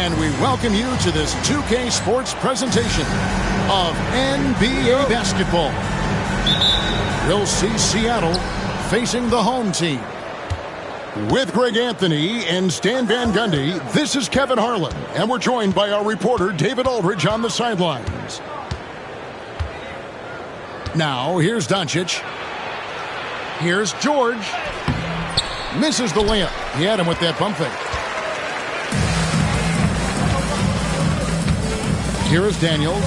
And we welcome you to this 2K Sports presentation of NBA basketball. We'll see Seattle facing the home team. With Greg Anthony and Stan Van Gundy, this is Kevin Harlan, and we're joined by our reporter David Aldridge on the sidelines. Now, here's Doncic. Here's George. Misses the layup. He had him with that bump fake. Here is Daniels.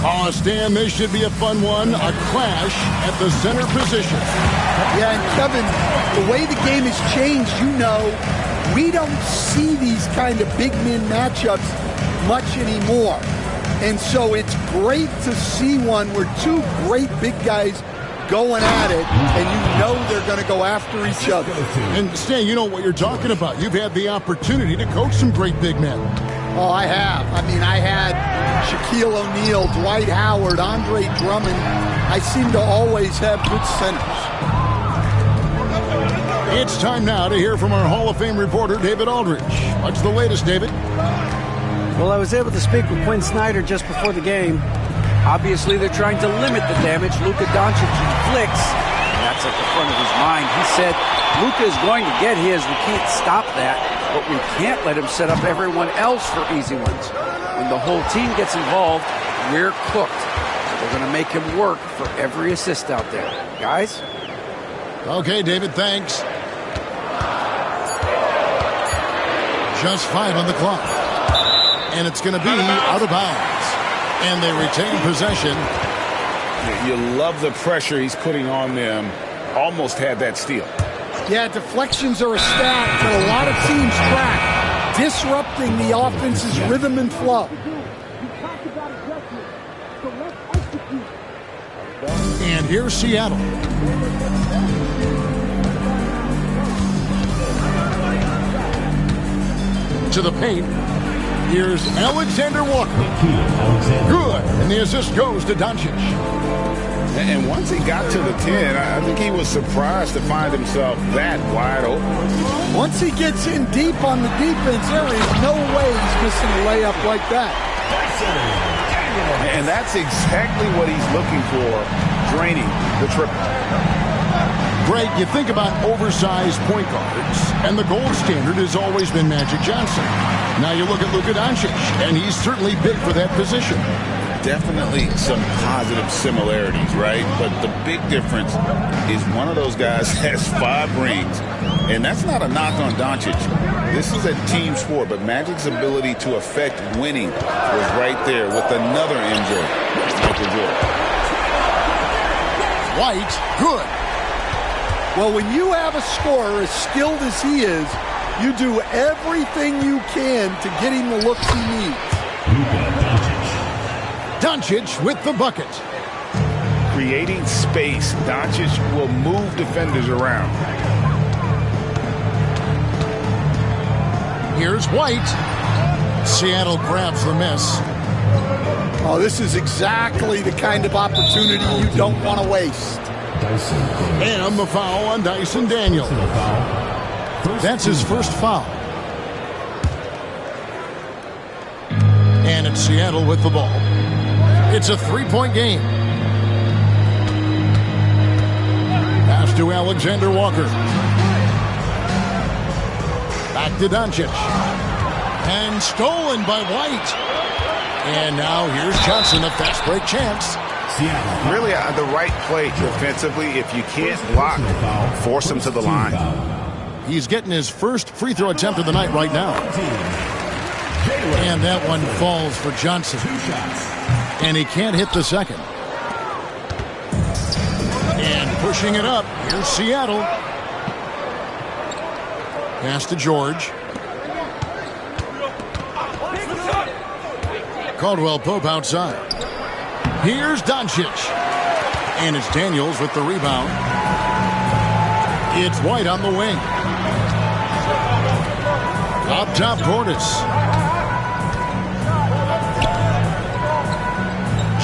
Oh, Stan, this should be a fun one. A clash at the center position. Yeah, and Kevin, the way the game has changed, we don't see these kind of big men matchups much anymore. And so it's great to see one where two great big guys going at it, and they're going to go after each other. And Stan, you know what you're talking about. You've had the opportunity to coach some great big men. Oh, I have. I had Shaquille O'Neal, Dwight Howard, Andre Drummond. I seem to always have good centers. It's time now to hear from our Hall of Fame reporter, David Aldridge. What's the latest, David? Well, I was able to speak with Quinn Snyder just before the game. Obviously, they're trying to limit the damage Luka Doncic inflicts, and that's at the front of his mind. He said, Luka is going to get his. We can't stop that, but we can't let him set up everyone else for easy ones. When the whole team gets involved, we're cooked. We're going to make him work for every assist out there. Guys? Okay, David, thanks. Just 5 on the clock. And it's going to be out of bounds. And they retain possession. You love the pressure he's putting on them. Almost had that steal. Yeah, deflections are a stat that a lot of teams track, disrupting the offense's rhythm and flow. And here's Seattle. To the paint. Here's Alexander Walker. Good. And the assist goes to Doncic. And once he got to the 10, I think he was surprised to find himself that wide open. Once he gets in deep on the defense, there is no way he's missing a layup like that. And that's exactly what he's looking for, draining the triple. Greg, you think about oversized point guards, and the gold standard has always been Magic Johnson. Now you look at Luka Doncic, and he's certainly big for that position. Definitely some positive similarities, right? But the big difference is one of those guys has 5 rings, and that's not a knock on Doncic. This is a team sport, but Magic's ability to affect winning was right there with another MJ, Michael Jordan. White, good. Well, when you have a scorer as skilled as he is, you do everything you can to get him the looks he needs. Doncic with the bucket. Creating space, Doncic will move defenders around. Here's White. Seattle grabs the miss. Oh, this is exactly the kind of opportunity you don't want to waste. And the foul on Dyson Daniels. That's his first foul. And it's Seattle with the ball. It's a 3-point game. Pass to Alexander Walker. Back to Doncic. And stolen by White. And now here's Johnson, a fast break chance. Really the right play defensively. If you can't block, force him to the line. He's getting his first free throw attempt of the night right now. And that one falls for Johnson. And he can't hit the second. And pushing it up, here's Seattle. Pass to George. Caldwell Pope outside. Here's Doncic. And it's Daniels with the rebound. It's White on the wing. Up top, Portis.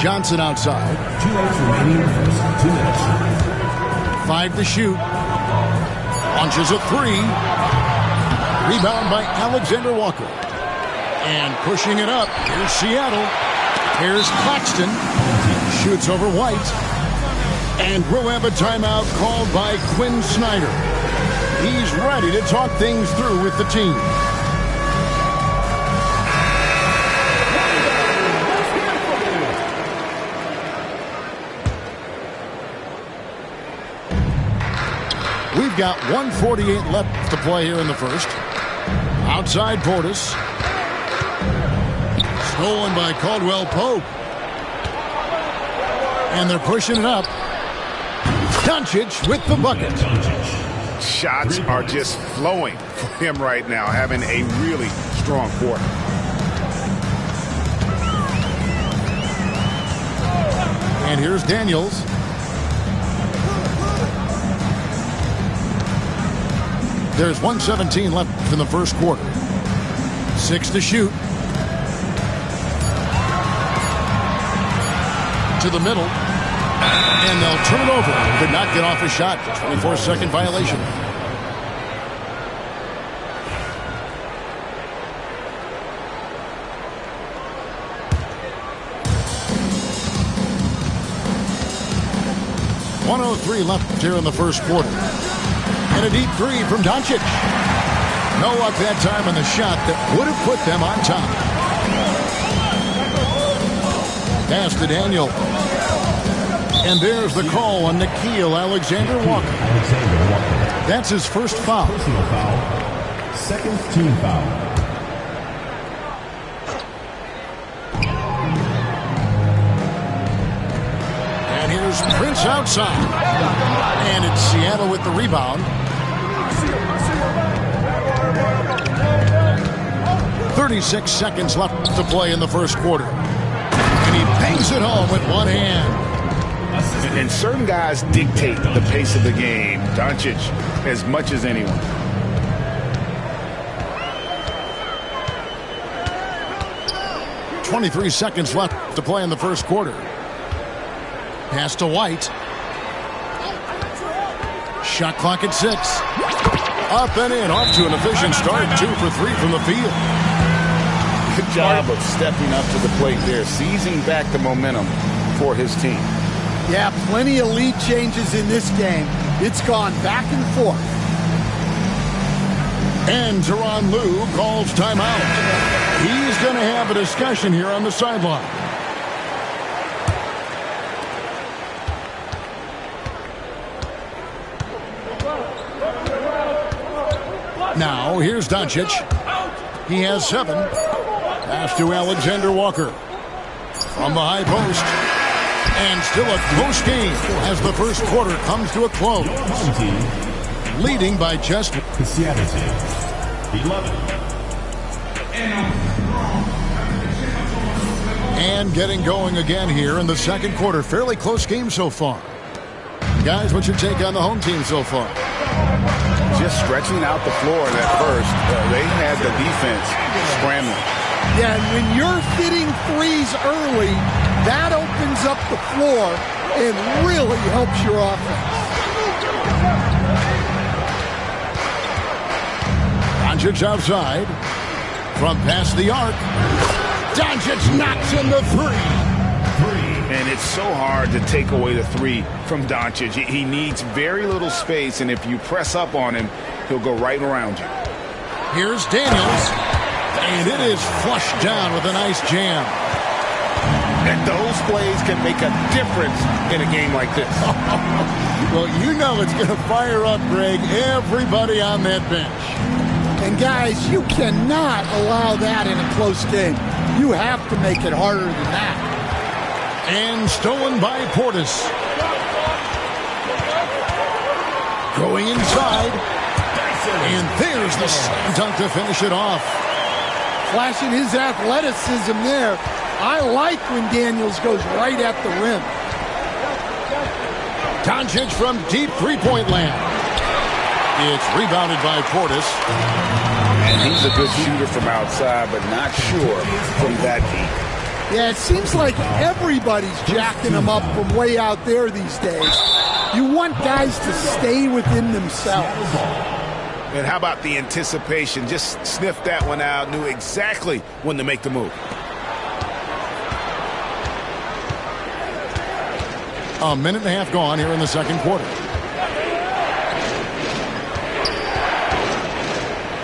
Johnson outside. 2 minutes remaining in the first. 2 minutes. 5 to shoot. Launches a 3. Rebound by Alexander Walker. And pushing it up. Here's Seattle. Here's Claxton. Shoots over White. And we'll have a timeout called by Quinn Snyder. He's ready to talk things through with the team. We've got 1:48 left to play here in the first. Outside Portis. Stolen by Caldwell Pope. And they're pushing it up. Doncic with the bucket. Shots are just flowing for him right now, having a really strong quarter. And here's Daniels. There's 1:17 left in the first quarter. 6 to shoot. To the middle. And they'll turn it over. Could not get off a shot. 24-second violation. .103 left here in the first quarter. And a deep 3 from Doncic. No luck that time on the shot that would have put them on top. Pass to Daniel. And there's the call on Nickeil Alexander-Walker. That's his first foul. Personal foul. Second team foul. And here's Prince outside. And it's Seattle with the rebound. 36 seconds left to play in the first quarter. And he bangs it home with one hand. And certain guys dictate the pace of the game. Doncic as much as anyone. .23 seconds left to play in the first quarter. Pass to White. Shot clock at 6. Up and in, off to an efficient start. 2 for 3 from the field. Good job of stepping up to the plate there, seizing back the momentum for his team. Yeah, plenty of lead changes in this game. It's gone back and forth. And Tyronn Lue calls timeout. He's going to have a discussion here on the sideline. Now, here's Doncic. He has 7. Pass to Alexander Walker. From the high post. And still a close game as the first quarter comes to a close. Leading by just The Seattle team. 11. and getting going again here in the second quarter. Fairly close game so far. Guys, what's your take on the home team so far? Just stretching out the floor at first. They had the defense scrambling. Yeah, and when you're hitting threes early, that opens up the floor and really helps your offense. Doncic outside. From past the arc. Doncic knocks in the 3. And it's so hard to take away the 3 from Doncic. He needs very little space, and if you press up on him, he'll go right around you. Here's Daniels. And it is flushed down with a nice jam. And those plays can make a difference in a game like this. Well, you know it's going to fire up, Greg, everybody on that bench. And guys, you cannot allow that in a close game. You have to make it harder than that. And stolen by Portis. Going inside. And there's the dunk to finish it off. Flashing his athleticism there. I like when Daniels goes right at the rim. Doncic from deep three-point land. It's rebounded by Portis. And he's a good shooter from outside, but not sure from that deep. Yeah, it seems like everybody's jacking him up from way out there these days. You want guys to stay within themselves. And how about the anticipation? Just sniffed that one out, knew exactly when to make the move. A minute and a half gone here in the second quarter.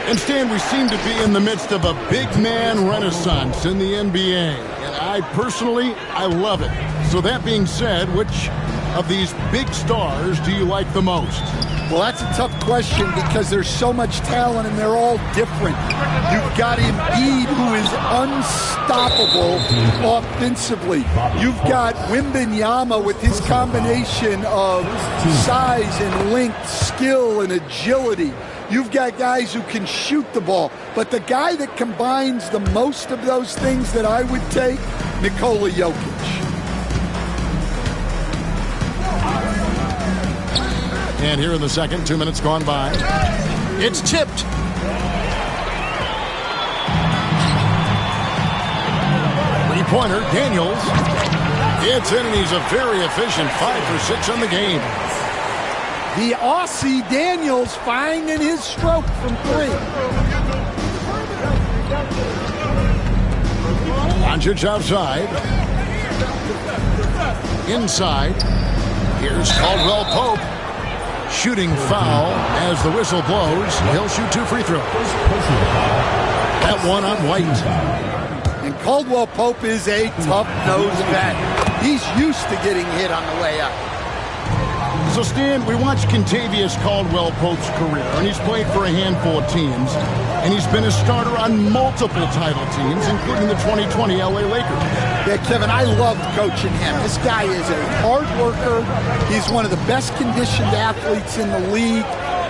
Instead, we seem to be in the midst of a big man renaissance in the NBA. And I love it. So that being said, which of these big stars do you like the most? Well, that's a tough question because there's so much talent and they're all different. You've got Embiid, who is unstoppable offensively. You've got Wembanyama with his combination of size and length, skill and agility. You've got guys who can shoot the ball. But the guy that combines the most of those things that I would take, Nikola Jokic. And here in the second, 2 minutes gone by. It's tipped. Three-pointer, Daniels. It's in, and he's a very efficient 5 for 6 on the game. The Aussie Daniels finding his stroke from three. Doncic outside. Inside. Here's Caldwell Pope. Shooting foul as the whistle blows. He'll shoot 2 free throws. That one on White. And Caldwell Pope is a tough-nosed vet. He's used to getting hit on the way up. So, Stan, we watched Kentavious Caldwell Pope's career, and he's played for a handful of teams, and he's been a starter on multiple title teams, including the 2020 LA Lakers. Yeah, Kevin, I loved coaching him. This guy is a hard worker. He's one of the best conditioned athletes in the league.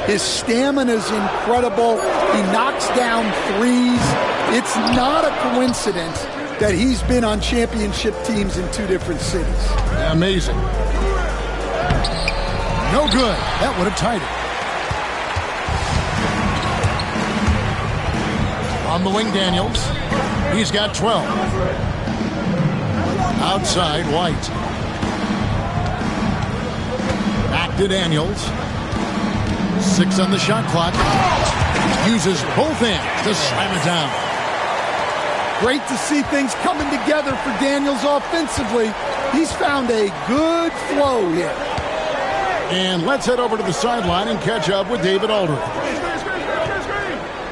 His stamina is incredible. He knocks down threes. It's not a coincidence that he's been on championship teams in 2 different cities. Amazing. No good. That would have tied it. On the wing, Daniels. He's got 12. Outside, White. Back to Daniels. 6 on the shot clock. Uses both hands to slam it down. Great to see things coming together for Daniels offensively. He's found a good flow here. And let's head over to the sideline and catch up with David Aldridge.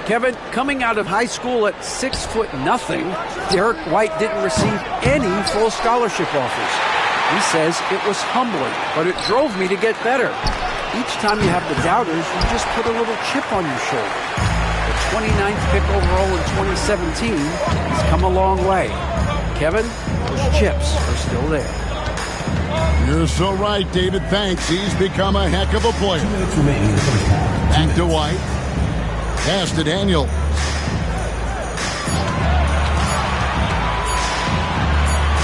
Kevin, coming out of high school at 6'0", Derek White didn't receive any full scholarship offers. He says it was humbling, but it drove me to get better. Each time you have the doubters, you just put a little chip on your shoulder. The 29th pick overall in 2017 has come a long way. Kevin, those chips are still there. You're so right, David. Thanks. He's become a heck of a player. Back to White. Pass to Daniel.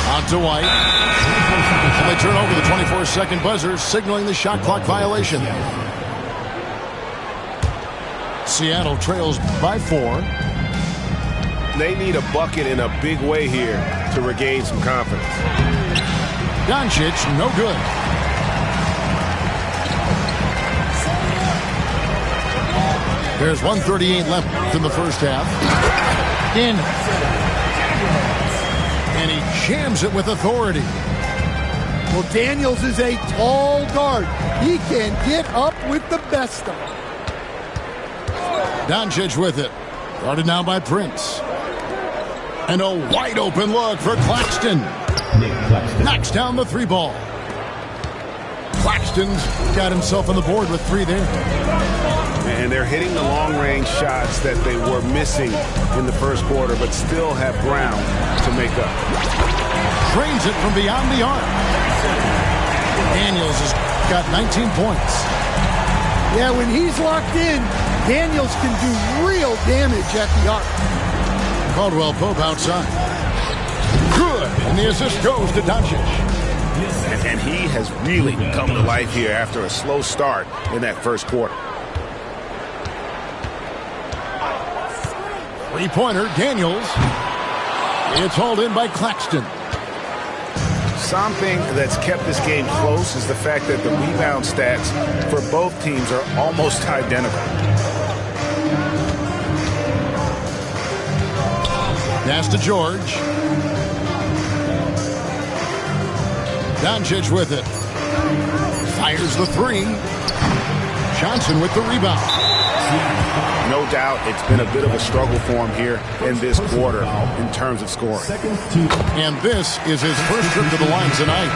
Out to White. They turn over the 24-second buzzer, signaling the shot clock violation. Seattle trails by 4. They need a bucket in a big way here to regain some confidence. Doncic, no good. There's 1:38 left in the first half. In. And he jams it with authority. Well, Daniels is a tall guard. He can get up with the best of them. Doncic with it. Guarded now by Prince. And a wide open look for Claxton. Knocks down the 3 ball. Claxton's got himself on the board with 3 there. And they're hitting the long-range shots that they were missing in the first quarter, but still have ground to make up. Drains it from beyond the arc. Daniels has got 19 points. Yeah, when he's locked in, Daniels can do real damage at the arc. Caldwell Pope outside. Good. And the assist goes to Doncic. And he has really come to life here after a slow start in that first quarter. Three-pointer, Daniels. It's hauled in by Claxton. Something that's kept this game close is the fact that the rebound stats for both teams are almost identical. Pass to George. Doncic with it. Fires the three. Johnson with the rebound. No doubt it's been a bit of a struggle for him here in this quarter in terms of scoring. And this is his first trip to the line tonight.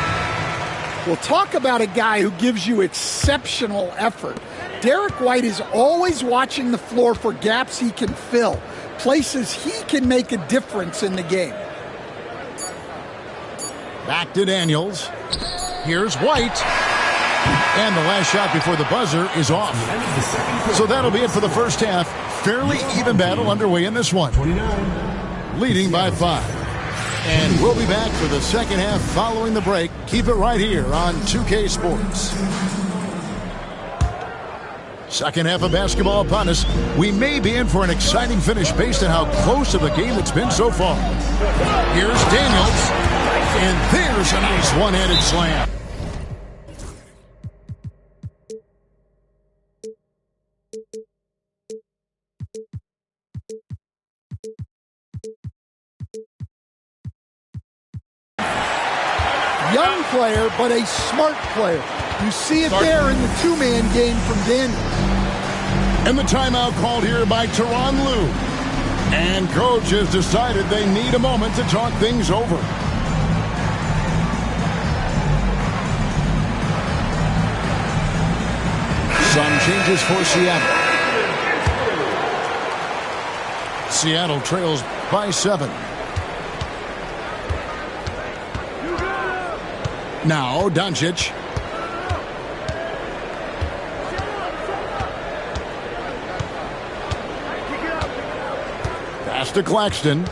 Well, talk about a guy who gives you exceptional effort. Derek White is always watching the floor for gaps he can fill, places he can make a difference in the game. Back to Daniels. Here's White. And the last shot before the buzzer is off. So that'll be it for the first half. Fairly even battle underway in this one. Leading by 5. And we'll be back for the second half following the break. Keep it right here on 2K Sports. Second half of basketball upon us. We may be in for an exciting finish based on how close of a game it's been so far. Here's Daniels. And there's a nice one-handed slam. Young player, but a smart player. You see it there in the two-man game from Daniels. And the timeout called here by Tyronn Lue. And coach has decided they need a moment to talk things over. Some changes for Seattle. Seattle trails by 7. Now, Doncic. Pass to Claxton.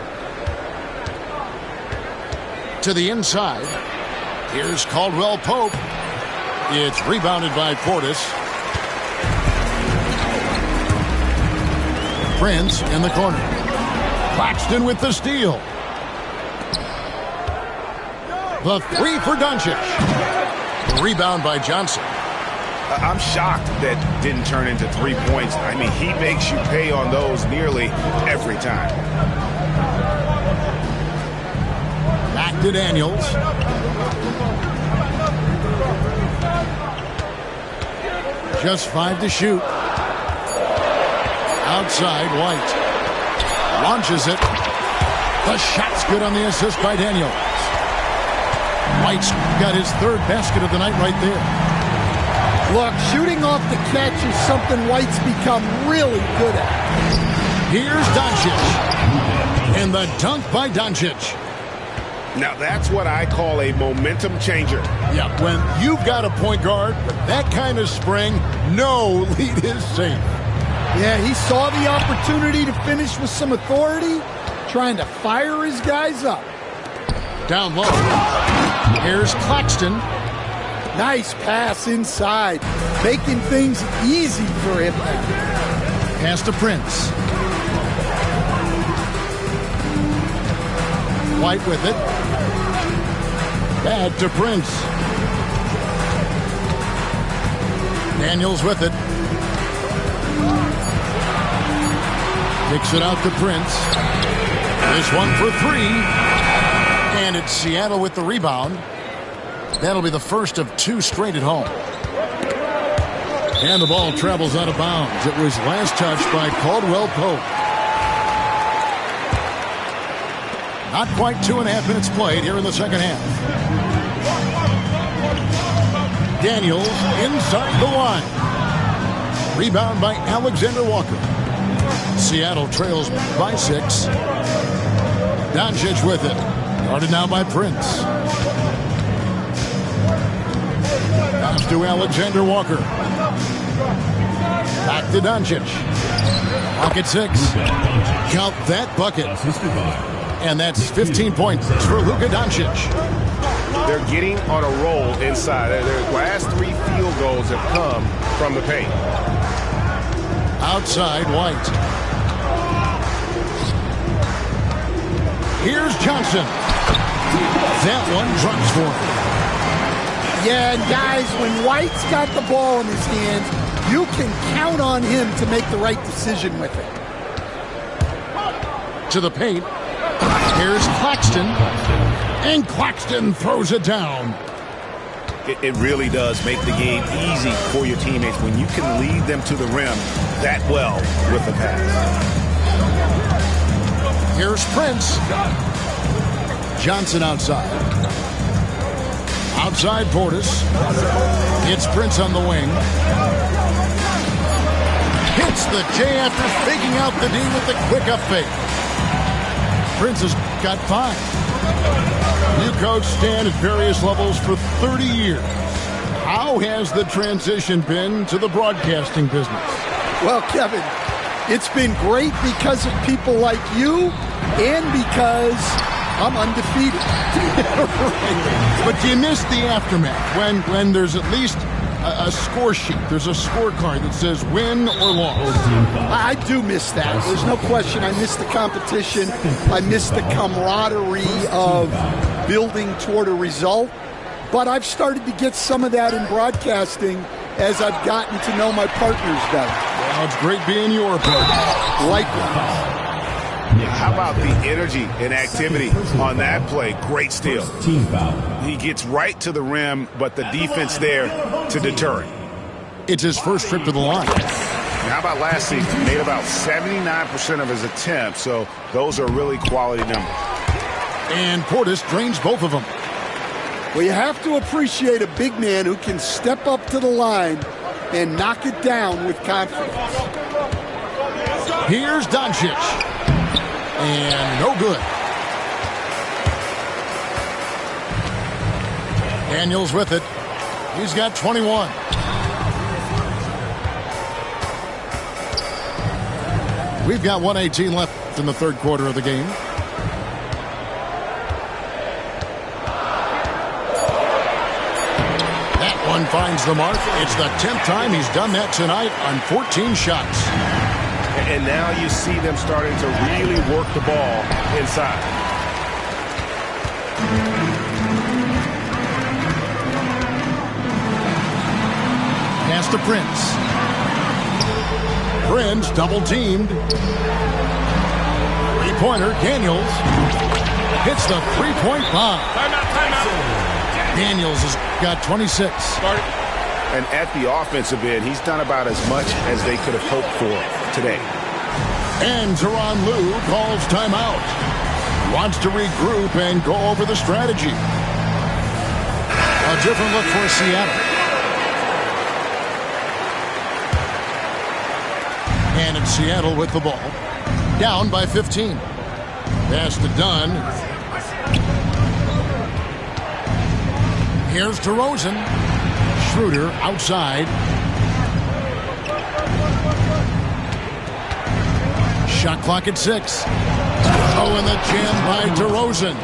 To the inside. Here's Caldwell Pope. It's rebounded by Portis. Prince in the corner. Claxton with the steal. The three for Doncic. Rebound by Johnson. I'm shocked that didn't turn into 3 points. I mean, he makes you pay on those nearly every time. Back to Daniels. Just 5 to shoot. Outside, White. Launches it. The shot's good on the assist by Daniels. White's got his third basket of the night right there. Look, shooting off the catch is something White's become really good at. Here's Doncic. And the dunk by Doncic. Now, that's what I call a momentum changer. Yeah, when you've got a point guard with that kind of spring, no lead is safe. Yeah, he saw the opportunity to finish with some authority, trying to fire his guys up. Down low. Here's Claxton. Nice pass inside, making things easy for him. Pass to Prince. White with it. Bad to Prince. Daniels with it. Kicks it out to Prince. This one for 3. And it's Seattle with the rebound. That'll be the first of 2 straight at home. And the ball travels out of bounds. It was last touched by Caldwell Pope. Not quite 2.5 minutes played here in the second half. Daniels inside the line. Rebound by Alexander Walker. Seattle trails by 6. Doncic with it. Guarded now by Prince. Pass to Alexander Walker. Back to Doncic. Pocket 6. Count that bucket. And that's 15 points for Luka Doncic. They're getting on a roll inside. Their last 3 field goals have come from the paint. Outside, White. Here's Johnson. That one drops for him. Yeah, and guys, when White's got the ball in his hands, you can count on him to make the right decision with it. To the paint. Here's Claxton. And Claxton throws it down. It really does make the game easy for your teammates when you can lead them to the rim that well with the pass. Here's Prince. Johnson outside. Outside Portis. It's Prince on the wing. Hits the J after faking out the D with the quick up fake. Prince has got 5. You coach Stan at various levels for 30 years. How has the transition been to the broadcasting business? Well, Kevin, it's been great because of people like you and because I'm undefeated. But do you miss the aftermath when there's at least a score sheet? There's a scorecard that says win or loss. I do miss that. There's no question. I miss the competition. I miss the camaraderie of building toward a result. But I've started to get some of that in broadcasting as I've gotten to know my partners better. Well, it's great being your partner. Likewise. How about the energy and activity on that play? Great steal. He gets right to the rim, but the defense there to deter him. It's his first trip to the line. How about last season? He made about 79% of his attempts, so those are really quality numbers. And Portis drains both of them. Well, you have to appreciate a big man who can step up to the line and knock it down with confidence. Here's Doncic. And no good. Daniels with it. He's got 21. We've got 1:18 left in the third quarter of the game. That one finds the mark. It's the 10th time he's done that tonight on 14 shots. And now you see them starting to really work the ball inside. Pass to Prince. Prince double-teamed. Three-pointer, Daniels. Hits the three-point bomb. Timeout. Daniels has got 26. And at the offensive end, he's done about as much as they could have hoped for today. And Tyronn Lue calls timeout. Wants to regroup and go over the strategy. A different look for Seattle. And it's Seattle with the ball. Down by 15. Pass to Dunn. Here's DeRozan. Schroeder outside. Shot clock at 6. Oh, and the jam by DeRozan.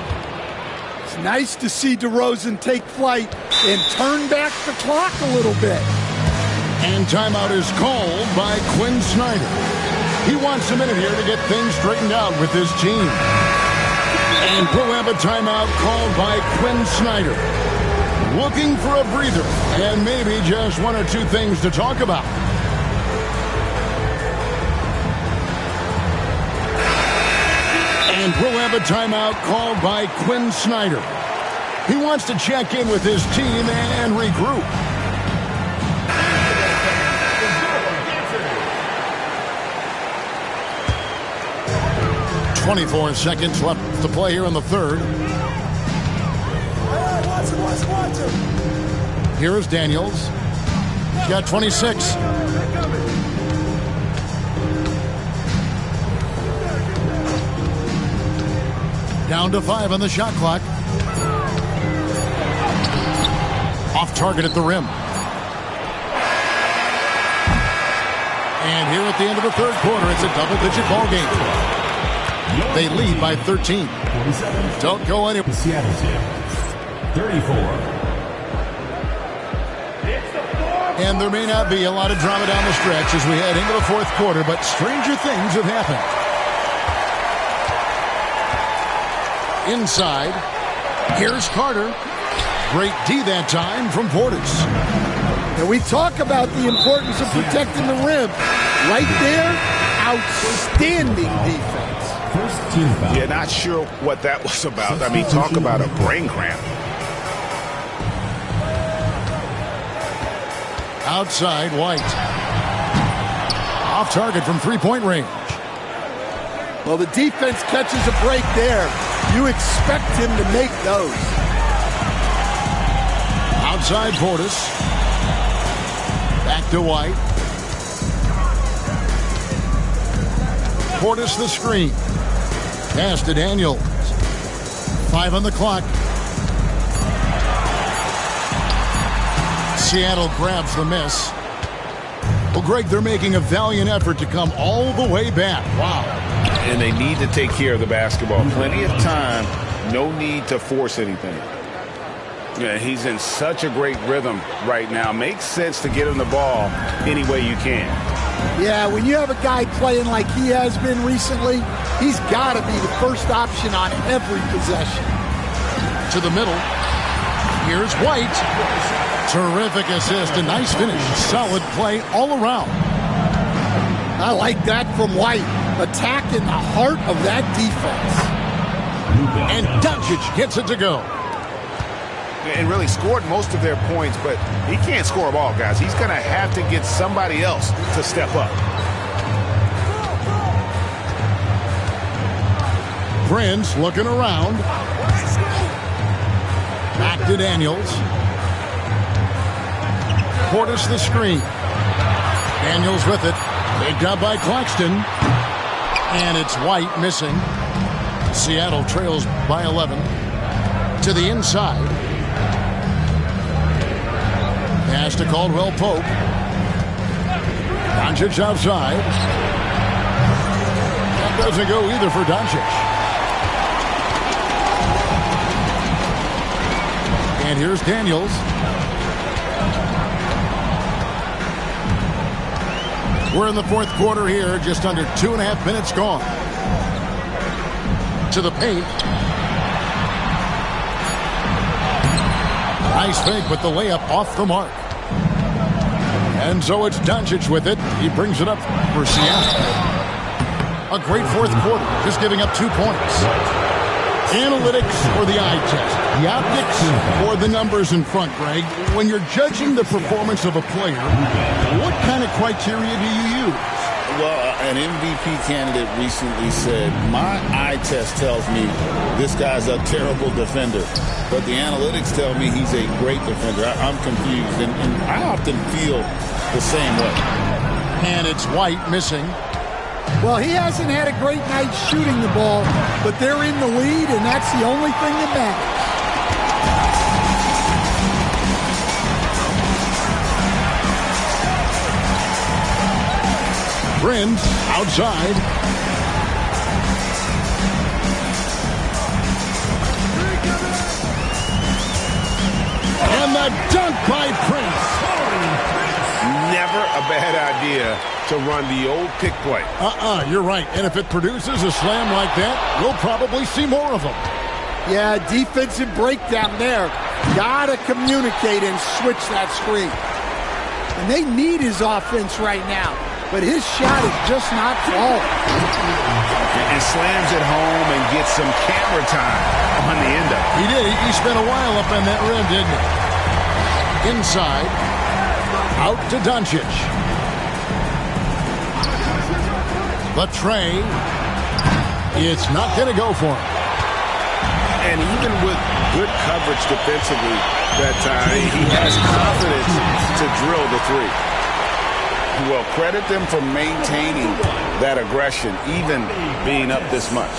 It's nice to see DeRozan take flight and turn back the clock a little bit. And timeout is called by Quinn Snyder. He wants a minute here to get things straightened out with his team. And we'll have a timeout called by Quinn Snyder. Looking for a breather and maybe just one or two things to talk about. And we'll have a timeout called by Quinn Snyder. He wants to check in with his team and regroup. "24 seconds left to play here in the third. Here's Daniels. He's got 26. Down to 5 on the shot clock. Off target at the rim. And here at the end of the third quarter, it's a double-digit ball game. They lead by 13. Don't go anywhere. Seattle team. 34. And there may not be a lot of drama down the stretch as we head into the fourth quarter, but stranger things have happened. Inside, here's Carter. Great D that time from Portis. And we talk about the importance of protecting the rim. Right there, outstanding defense. First team foul. Yeah, not sure what that was about. I mean, talk about a brain cramp. Outside, White. Off target from three-point range. Well, the defense catches a break there. You expect him to make those. Outside, Portis. Back to White. Portis the screen. Pass to Daniels. 5 on the clock. Seattle grabs the miss. Well, Greg, they're making a valiant effort to come all the way back. Wow. And they need to take care of the basketball. Plenty of time. No need to force anything. Yeah, he's in such a great rhythm right now. Makes sense to get him the ball any way you can. Yeah, when you have a guy playing like he has been recently, he's got to be the first option on every possession. To the middle. Here's White. Terrific assist, a nice finish. Solid play all around. I like that from White. Attacking the heart of that defense. And Doncic gets it to go. And really scored most of their points, but he can't score them all, guys. He's going to have to get somebody else to step up. Prince looking around. Back to Daniels. Portis the screen. Daniels with it. Picked up by Claxton. And it's White missing. Seattle trails by 11. To the inside. Pass to Caldwell Pope. Doncic outside. That doesn't go either for Doncic. And here's Daniels. We're in the fourth quarter here, just under 2.5 minutes gone. To the paint. Nice fake, but the layup off the mark. And so it's Doncic with it. He brings it up for Seattle. A great fourth quarter, just giving up 2 points. Analytics or the eye test? The optics or the numbers in front, Greg? When you're judging the performance of a player, what kind of criteria do you use? Well, an MVP candidate recently said, my eye test tells me this guy's a terrible defender, but the analytics tell me he's a great defender. I'm confused, and I often feel the same way. And it's White missing. Well, he hasn't had a great night shooting the ball, but they're in the lead, and that's the only thing that matters. Prince outside. And the dunk by Prince. Never a bad idea to run the old pick play. You're right. And if it produces a slam like that, we'll probably see more of them. Yeah, defensive breakdown there. Gotta communicate and switch that screen. And they need his offense right now. But his shot is just not falling. And slams it home and gets some camera time on the end of it. He did. He spent a while up on that rim, didn't he? Inside. Out to Doncic. The tray. It's not going to go for him. And even with good coverage defensively that time, he has confidence to drill the three. Well, credit them for maintaining that aggression, even being up this much.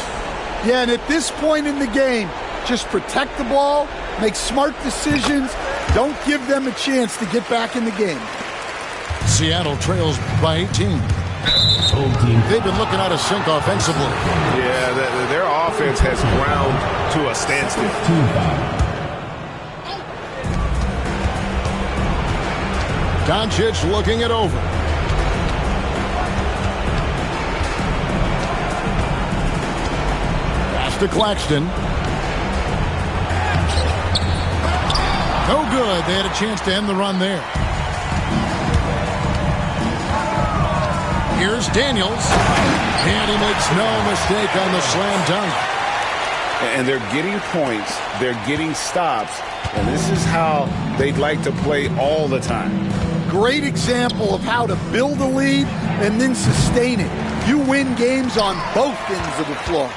Yeah, and at this point in the game, just protect the ball, make smart decisions, don't give them a chance to get back in the game. Seattle trails by 18. They've been looking out of sync offensively. Yeah, their offense has ground to a standstill. Doncic looking it over. Pass to Claxton. No good. They had a chance to end the run there. Here's Daniels. And he makes no mistake on the slam dunk. And they're getting points. They're getting stops. And this is how they'd like to play all the time. Great example of how to build a lead and then sustain it. You win games on both ends of the floor.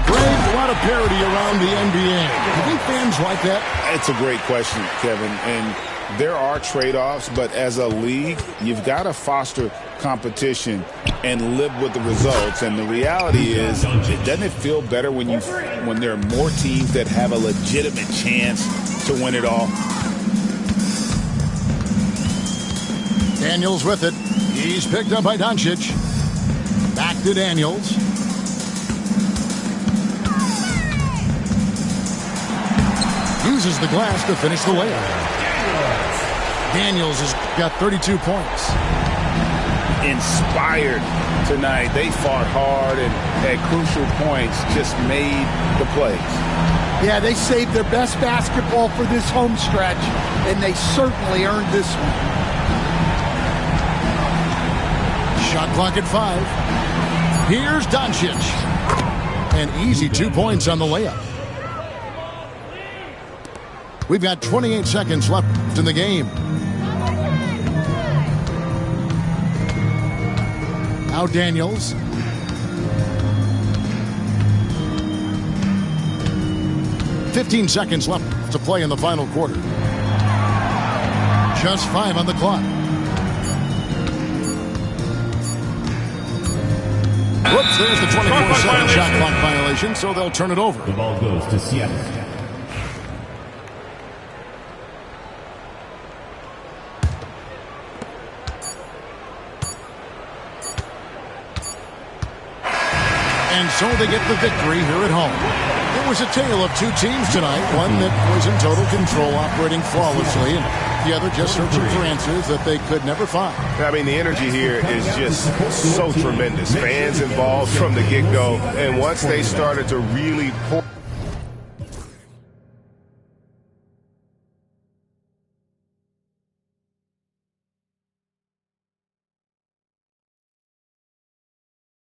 A lot of parity around the NBA. Do you think fans like that? It's a great question, Kevin. And there are trade-offs, but as a league, you've got to foster competition and live with the results. And the reality is, doesn't it feel better when there are more teams that have a legitimate chance to win it all? Daniels with it. He's picked up by Doncic. Back to Daniels. Uses the glass to finish the layup. Daniels has got 32 points. Inspired tonight. They fought hard and at crucial points just made the plays. Yeah, they saved their best basketball for this home stretch, and they certainly earned this one. Shot clock at 5. Here's Doncic. An easy 2 points on the layup. We've got 28 seconds left in the game. Now Daniels. "15 seconds left to play in the final quarter. Just 5 on the clock. Whoops, there's the 24-second shot clock violation, so they'll turn it over. The ball goes to Seattle. And so they get the victory here at home. It was a tale of two teams tonight. One that was in total control, operating flawlessly, and the other just searching for answers that they could never find. I mean, the energy here is just so tremendous. Fans involved from the get-go. And once they started to really pour